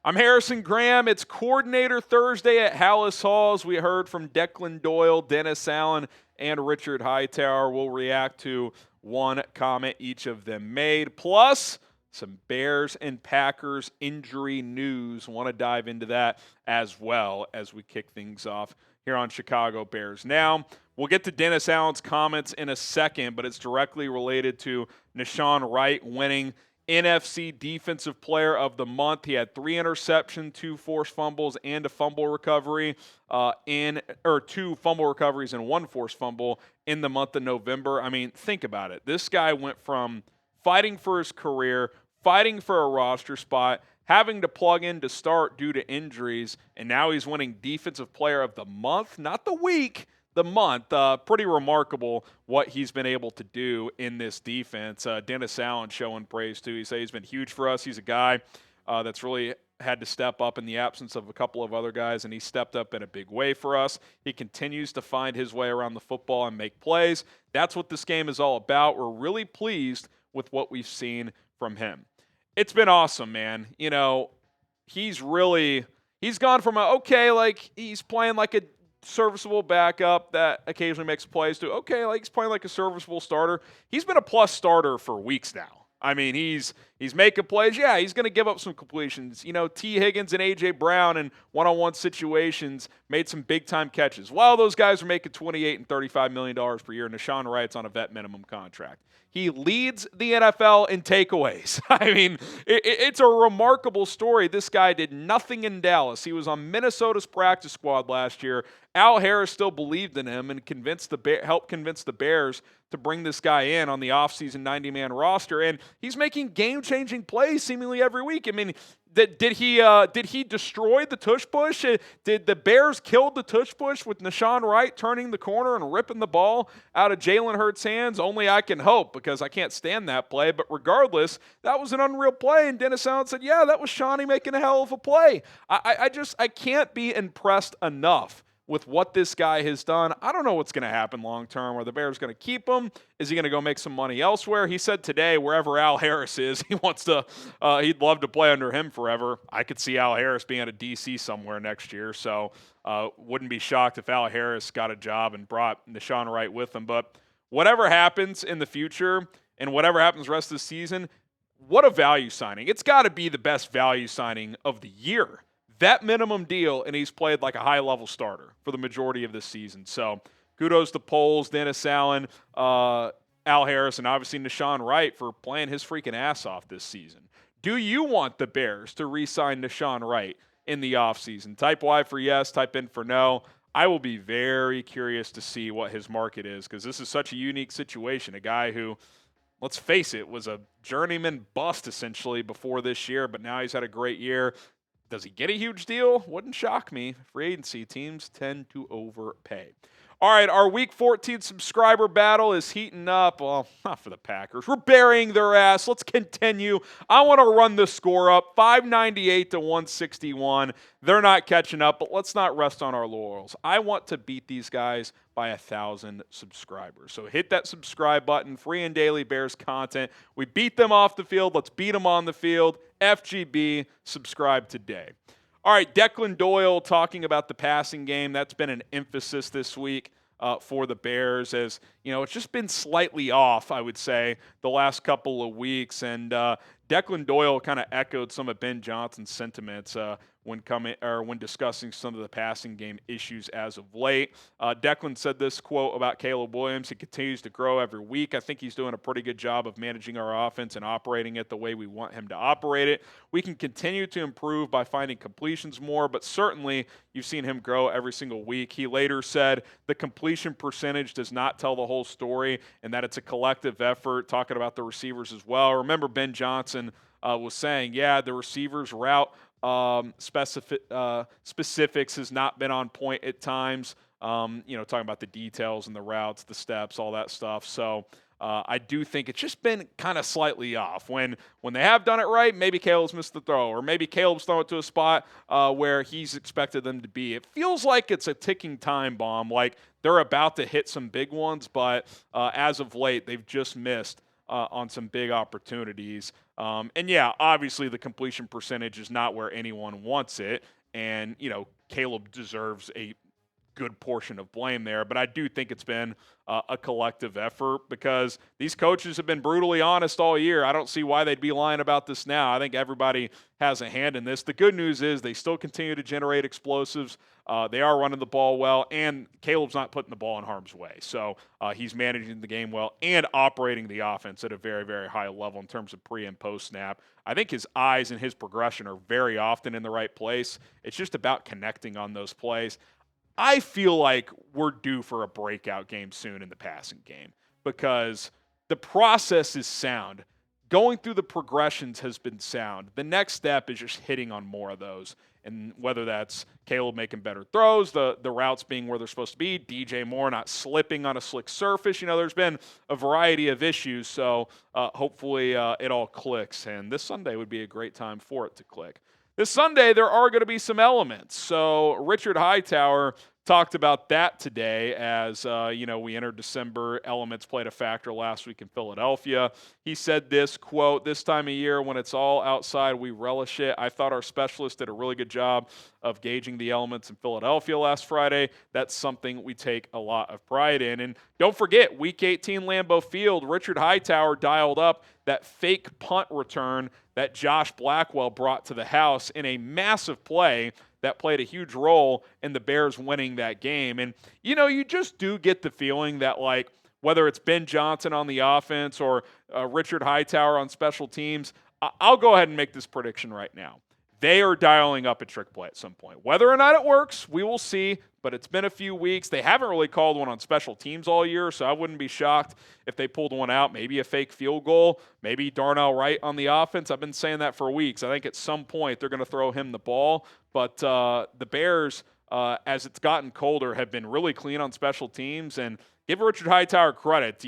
I'm Harrison Graham. It's Coordinator Thursday at Hallis Halls. We heard from Declan, Doyle, Dennis Allen, and Richard Hightower. We'll react to one comment each of them made, plus some Bears and Packers injury news. Want to dive into that as well as we kick things off here on Chicago Bears Now. We'll get to Dennis Allen's comments in a second, but it's directly related to Nahshon Wright winning NFC Defensive Player of the Month. He had 3 interceptions, 2 forced fumbles, and a fumble recovery 2 fumble recoveries and 1 forced fumble in the month of November. I mean, think about it. This guy went from fighting for his career, fighting for a roster spot, having to plug in to start due to injuries, and now he's winning Defensive Player of the Month, not the week, the month. Pretty remarkable what he's been able to do in this defense. Dennis Allen showing praise too. He said he's been huge for us. He's a guy that's really had to step up in the absence of a couple of other guys, and he stepped up in a big way for us. He continues to find his way around the football and make plays. That's what this game is all about. We're really pleased with what we've seen from him. It's been awesome, man. You know, he's gone from he's playing like a serviceable backup that occasionally makes plays to he's playing like a serviceable starter. He's been a plus starter for weeks now. I mean, he's making plays. Yeah, he's going to give up some completions. You know, T. Higgins and A.J. Brown in one-on-one situations made some big-time catches. While those guys are making $28 and $35 million per year, Nahshon Wright's on a vet minimum contract. He leads the NFL in takeaways. I mean, it's a remarkable story. This guy did nothing in Dallas. He was on Minnesota's practice squad last year. Al Harris still believed in him and helped convince the Bears to bring this guy in on the offseason 90-man roster. And he's making game-changing plays seemingly every week. I mean, did he destroy the tush push? Did the Bears kill the tush push with Nahshon Wright turning the corner and ripping the ball out of Jalen Hurts' hands? Only I can hope, because I can't stand that play. But regardless, that was an unreal play. And Dennis Allen said, yeah, that was Shawnee making a hell of a play. I can't be impressed enough with what this guy has done. I don't know what's going to happen long term. Are the Bears going to keep him? Is he going to go make some money elsewhere? He said today, wherever Al Harris is, he'd love to play under him forever. I could see Al Harris being at a DC somewhere next year, so wouldn't be shocked if Al Harris got a job and brought Nahshon Wright with him. But whatever happens in the future and whatever happens the rest of the season, what a value signing. It's got to be the best value signing of the year. That minimum deal, and he's played like a high-level starter for the majority of this season. So kudos to Poles, Dennis Allen, Al Harris, and obviously Nahshon Wright for playing his freaking ass off this season. Do you want the Bears to re-sign Nahshon Wright in the offseason? Type Y for yes, type in for no. I will be very curious to see what his market is, because this is such a unique situation. A guy who, let's face it, was a journeyman bust essentially before this year, but now he's had a great year. Does he get a huge deal? Wouldn't shock me. Free agency teams tend to overpay. All right, our Week 14 subscriber battle is heating up. Well, not for the Packers. We're burying their ass. Let's continue. I want to run the score up, 598 to 161. They're not catching up, but let's not rest on our laurels. I want to beat these guys by 1,000 subscribers. So hit that subscribe button, free and daily Bears content. We beat them off the field. Let's beat them on the field. FGB, subscribe today. All right, Declan Doyle talking about the passing game. That's been an emphasis this week for the Bears, as you know, it's just been slightly off, I would say, the last couple of weeks. And Declan Doyle kind of echoed some of Ben Johnson's sentiments when discussing some of the passing game issues as of late. Declan said this quote about Caleb Williams: "He continues to grow every week. I think he's doing a pretty good job of managing our offense and operating it the way we want him to operate it. We can continue to improve by finding completions more, but certainly you've seen him grow every single week." He later said the completion percentage does not tell the whole story, and that it's a collective effort, talking about the receivers as well. Remember, Ben Johnson was saying, the receivers route specifics has not been on point at times, talking about the details and the routes, the steps, all that stuff. So I do think it's just been kind of slightly off. When they have done it right, maybe Caleb's missed the throw, or maybe Caleb's thrown it to a spot where he's expected them to be. It feels like it's a ticking time bomb, like they're about to hit some big ones, but as of late, they've just missed on some big opportunities. And yeah, obviously the completion percentage is not where anyone wants it. And, Caleb deserves a good portion of blame there, but I do think it's been a collective effort because these coaches have been brutally honest all year. I don't see why they'd be lying about this now. I think everybody has a hand in this. The good news is they still continue to generate explosives. They are running the ball well, and Caleb's not putting the ball in harm's way. So he's managing the game well and operating the offense at a very, very high level in terms of pre and post snap. I think his eyes and his progression are very often in the right place. It's just about connecting on those plays. I feel like we're due for a breakout game soon in the passing game because the process is sound. Going through the progressions has been sound. The next step is just hitting on more of those. And whether that's Caleb making better throws, the routes being where they're supposed to be, DJ Moore not slipping on a slick surface. There's been a variety of issues. So hopefully it all clicks. And this Sunday would be a great time for it to click. This Sunday, there are going to be some elements. So Richard Hightower talked about that today as, we entered December. Elements played a factor last week in Philadelphia. He said this, quote, "This time of year when it's all outside, we relish it. I thought our specialists did a really good job of gauging the elements in Philadelphia last Friday. That's something we take a lot of pride in." And don't forget, Week 18 Lambeau Field, Richard Hightower dialed up that fake punt return that Josh Blackwell brought to the house in a massive play that played a huge role in the Bears winning that game. And, you just do get the feeling that, whether it's Ben Johnson on the offense or Richard Hightower on special teams, I'll go ahead and make this prediction right now. They are dialing up a trick play at some point. Whether or not it works, we will see, but it's been a few weeks. They haven't really called one on special teams all year, so I wouldn't be shocked if they pulled one out, maybe a fake field goal, maybe Darnell Wright on the offense. I've been saying that for weeks. I think at some point they're going to throw him the ball, but the Bears, as it's gotten colder, have been really clean on special teams, and give Richard Hightower credit.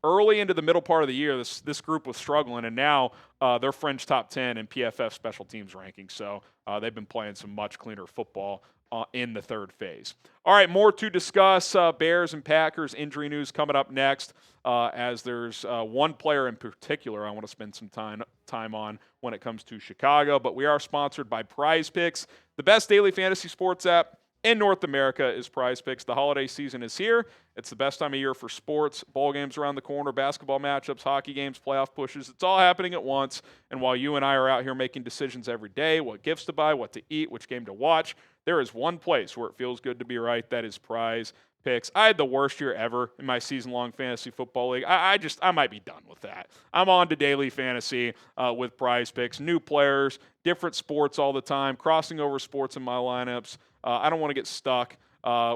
Early into the middle part of the year, this group was struggling, and now they're fringe top 10 in PFF special teams rankings. So they've been playing some much cleaner football in the third phase. All right, more to discuss. Bears and Packers injury news coming up next, as there's one player in particular I want to spend some time on when it comes to Chicago. But we are sponsored by Prize Picks, the best daily fantasy sports app in North America is Prize Picks. The holiday season is here. It's the best time of year for sports. Ball games around the corner, basketball matchups, hockey games, playoff pushes. It's all happening at once. And while you and I are out here making decisions every day, what gifts to buy, what to eat, which game to watch, there is one place where it feels good to be right. That is Prize Picks. I had the worst year ever in my season-long fantasy football league. I might be done with that. I'm on to daily fantasy with Prize Picks. New players, different sports all the time, crossing over sports in my lineups. I don't want to get stuck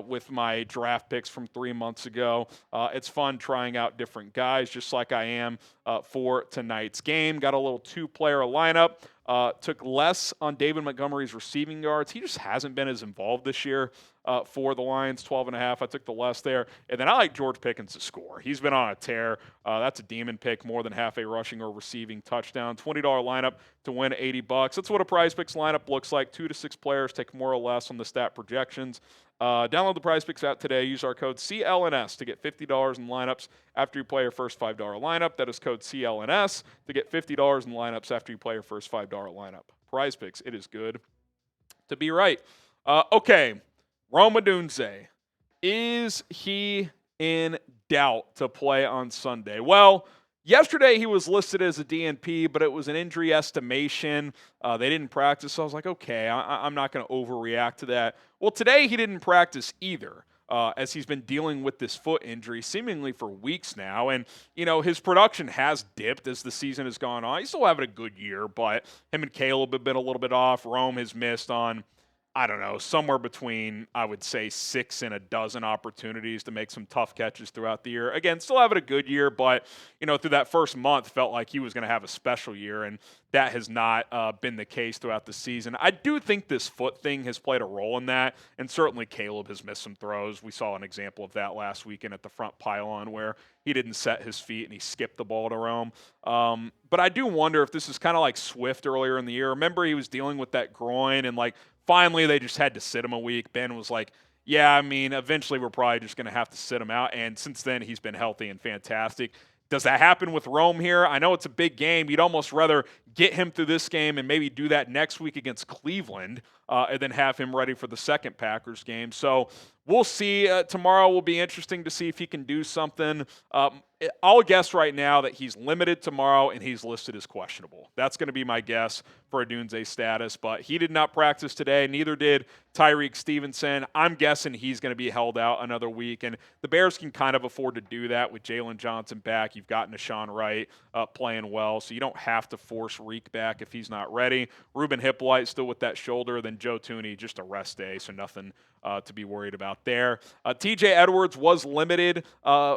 with my draft picks from 3 months ago. It's fun trying out different guys, just like I am for tonight's game. Got a little two-player lineup. Took less on David Montgomery's receiving yards. He just hasn't been as involved this year for the Lions, 12.5. I took the less there. And then I like George Pickens to score. He's been on a tear. That's a demon pick, more than half a rushing or receiving touchdown. $20 lineup to win $80. That's what a Prize Picks lineup looks like. 2 to 6 players, take more or less on the stat projections. Download the Prize Picks app today. Use our code CLNS to get $50 in lineups after you play your first $5 lineup. That is code CLNS to get $50 in lineups after you play your first $5 lineup. Prize Picks, it is good to be right. Okay, Rome Odunze. Is he in doubt to play on Sunday? Well, yesterday he was listed as a DNP, but it was an injury estimation. They didn't practice, so I was like, okay, I'm not going to overreact to that. Well, today he didn't practice either, as he's been dealing with this foot injury seemingly for weeks now. And, his production has dipped as the season has gone on. He's still having a good year, but him and Caleb have been a little bit off. Rome has missed on, I don't know, somewhere between, I would say, 6 and a dozen opportunities to make some tough catches throughout the year. Again, still having a good year, but, through that first month, felt like he was going to have a special year, and that has not been the case throughout the season. I do think this foot thing has played a role in that, and certainly Caleb has missed some throws. We saw an example of that last weekend at the front pylon where he didn't set his feet and he skipped the ball to Rome. But I do wonder if this is kind of like Swift earlier in the year. Remember, he was dealing with that groin, and finally they just had to sit him a week. Ben was like, yeah, eventually we're probably just going to have to sit him out. And since then, he's been healthy and fantastic. Does that happen with Rome here? I know it's a big game. You'd almost rather get him through this game and maybe do that next week against Cleveland and then have him ready for the second Packers game. So we'll see. Tomorrow will be interesting to see if he can do something. I'll guess right now that he's limited tomorrow and he's listed as questionable. That's going to be my guess for Odunze's status, but he did not practice today. Neither did Tyrique Stevenson. I'm guessing he's going to be held out another week, and the Bears can kind of afford to do that with Jaylon Johnson back. You've got Nahshon Wright playing well, so you don't have to force Reek back if he's not ready. Ruben Hyppolite still with that shoulder, then Joe Thuney, just a rest day, so nothing to be worried about there. TJ Edwards was limited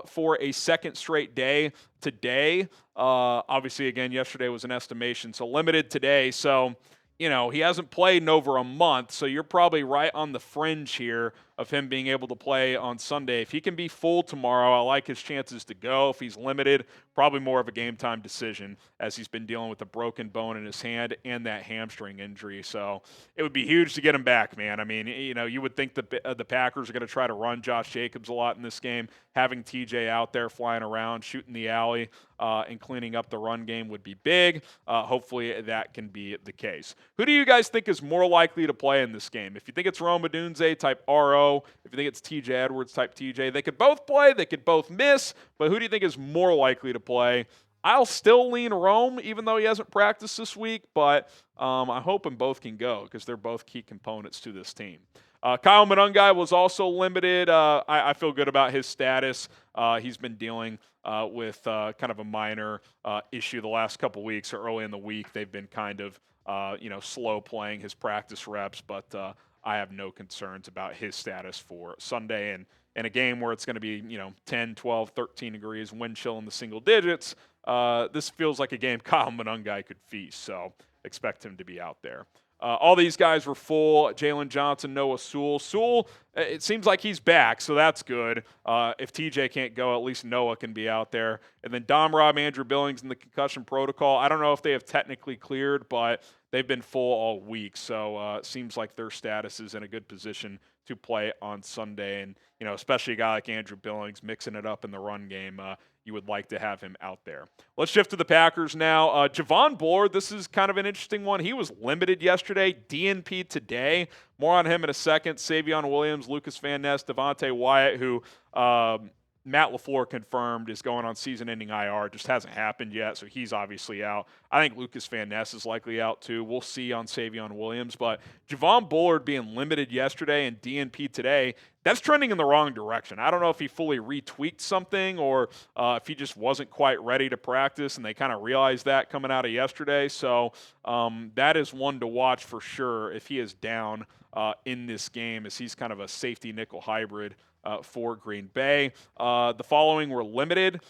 for a second straight day today. Obviously, again, yesterday was an estimation, so limited today. So, you know, he hasn't played in over a month, so you're probably right on the fringe here of him being able to play on Sunday. If he can be full tomorrow, I like his chances to go. If he's limited, probably more of a game-time decision as he's been dealing with a broken bone in his hand and that hamstring injury. So it would be huge to get him back, man. I mean, you know, you would think the Packers are going to try to run Josh Jacobs a lot in this game. Having TJ out there flying around, shooting the alley, and cleaning up the run game would be big. Hopefully that can be the case. Who do you guys think is more likely to play in this game? If you think it's Rome Odunze type RO, if you think it's TJ Edwards type TJ, they could both play, they could both miss, but who do you think is more likely to play? I'll still lean Rome, even though he hasn't practiced this week, but I'm hoping both can go because they're both key components to this team. Kyle Monungai was also limited. I feel good about his status. He's been dealing with kind of a minor issue the last couple weeks or early in the week. They've been kind of slow playing his practice reps, but I have no concerns about his status for Sunday. And in a game where it's going to be 10, 12, 13 degrees, wind chill in the single digits, this feels like a game Kyle Monungai could feast. So expect him to be out there. All these guys were full. Jaylon Johnson, Noah Sewell. Sewell, it seems like he's back, so that's good. If TJ can't go, at least Noah can be out there. And then Dom Rob, Andrew Billings in the concussion protocol. I don't know if they have technically cleared, but they've been full all week. So it seems like their status is in a good position to play on Sunday. And, especially a guy like Andrew Billings mixing it up in the run game, you would like to have him out there. Let's shift to the Packers now. Javon Bullard, this is kind of an interesting one. He was limited yesterday, DNP today. More on him in a second. Savion Williams, Lucas Van Ness, Devontae Wyatt, who Matt LaFleur confirmed is going on season-ending IR. It just hasn't happened yet, so he's obviously out. I think Lucas Van Ness is likely out too. We'll see on Savion Williams. But Javon Bullard being limited yesterday and DNP today, that's trending in the wrong direction. I don't know if he fully retweaked something or if he just wasn't quite ready to practice, and they kind of realized that coming out of yesterday. So that is one to watch for sure if he is down in this game, as he's kind of a safety nickel hybrid for Green Bay. The following were limited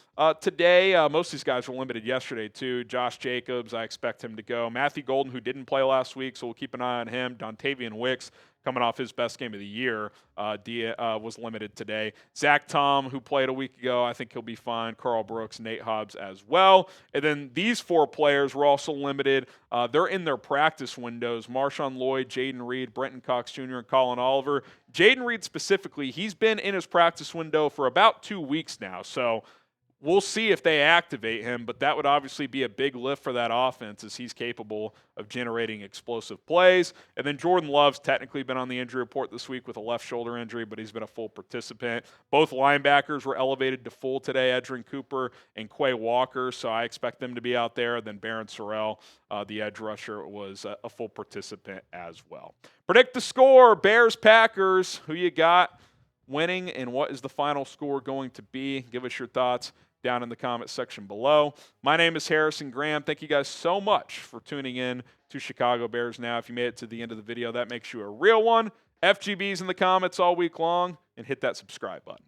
today. Most of these guys were limited yesterday too. Josh Jacobs, I expect him to go. Matthew Golden, who didn't play last week, so we'll keep an eye on him. Dontavian Wicks, coming off his best game of the year, was limited today. Zach Tom, who played a week ago, I think he'll be fine. Carl Brooks, Nate Hobbs as well. And then these four players were also limited. They're in their practice windows. Marshawn Lloyd, Jaden Reed, Brenton Cox Jr., and Colin Oliver. Jaden Reed specifically, he's been in his practice window for about 2 weeks now. So we'll see if they activate him, but that would obviously be a big lift for that offense, as he's capable of generating explosive plays. And then Jordan Love's technically been on the injury report this week with a left shoulder injury, but he's been a full participant. Both linebackers were elevated to full today, Edgerrin Cooper and Quay Walker, so I expect them to be out there. Then Barron Sorrell, the edge rusher, was a full participant as well. Predict the score, Bears-Packers. Who you got winning, and what is the final score going to be? Give us your thoughts down in the comment section below. My name is Harrison Graham. Thank you guys so much for tuning in to Chicago Bears Now. If you made it to the end of the video, that makes you a real one. FGBs in the comments all week long, and hit that subscribe button.